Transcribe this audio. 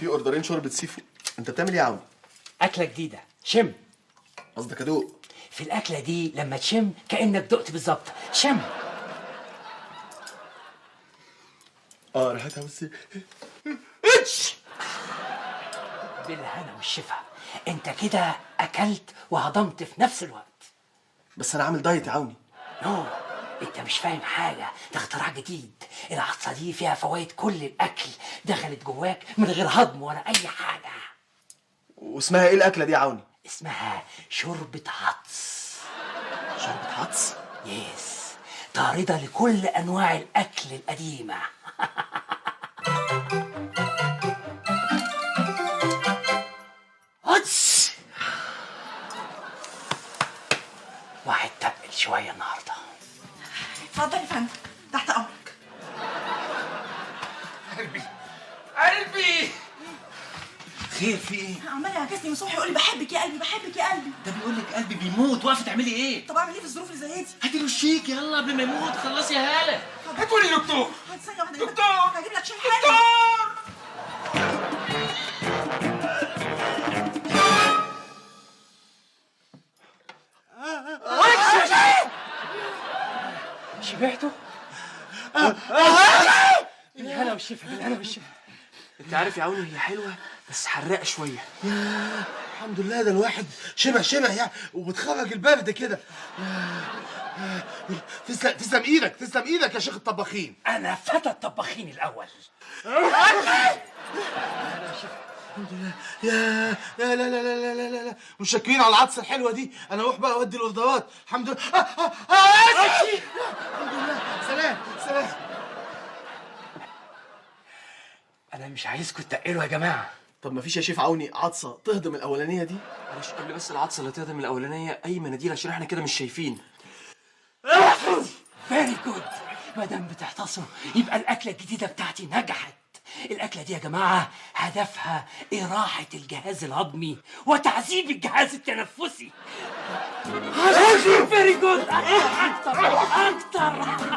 في اوردرين شوربه سي فود. انت بتعمل ايه يا عم؟ أكلة جديدة، شم. قصدك ادوق؟ في الأكلة دي لما تشم كأنك دقت بالظبط، شم. ريحتها بس. بالهنا والشفا، أنت كده أكلت وهضمت في نفس الوقت. بس انا عامل دايت يا عوني. نو، أنت مش فاهم حاجة، ده اختراع جديد. العطسة دي فيها فوائد كل الأكل دخلت جواك من غير هضم ولا أي حاجة. واسمها ايه الاكله دي يا عوني؟ اسمها شوربة عطس. شوربه عدس؟ يس، طاردة لكل أنواع الأكل القديمة. عطس. واحد تقل شوية النهاردة. اتفضل يا فندم، تحت امرك. قلبي خير في ايه؟ عمال يعكسني من الصبح يقول لي بحبك يا قلبي بحبك يا قلبي. ده بيقول لك قلبي بيموت، واقفه تعملي ايه؟ طب اعمل ايه في الظروف اللي زي دي؟ هاتي له الشيك يلا قبل ما يموت، خلصي يا هاله. هاتوا لي دكتور. هات ثانيه واحده. دكتور هجيب لك شاي حالا. دكتور شبعتوا؟ بالهنا والشفا، بالهنا والشفا. انت عارف يا عوني هي حلوه بس حراقه شويه. الحمد لله، ده الواحد شبع يعني، وبتخرج البرد كده. تسلم ايدك يا شيخ الطباخين. أنا فتى الطباخين الأول. يا لا لا لا لا لا لا لا، متشكرين على العطسه الحلوه دي. انا اروح بقى اودي الاوردرات. الحمد لله. الحمد لله. سلام. أنا مش عايزكم تتقلوا يا جماعة. طب ما فيش يا شيف عوني عطسه تهضم الاولانيه دي؟ معلش قبل بس العطسه اللي تهضم الاولانيه، اي مناديل عشان احنا كده مش شايفين. فيري جود. ما دام بتحتصوا يبقى الأكلة الجديدة بتاعتي نجحت. الأكلة دي يا جماعة هدفها إراحة الجهاز الهضمي وتعذيب الجهاز التنفسي. فيري جود. أكتر.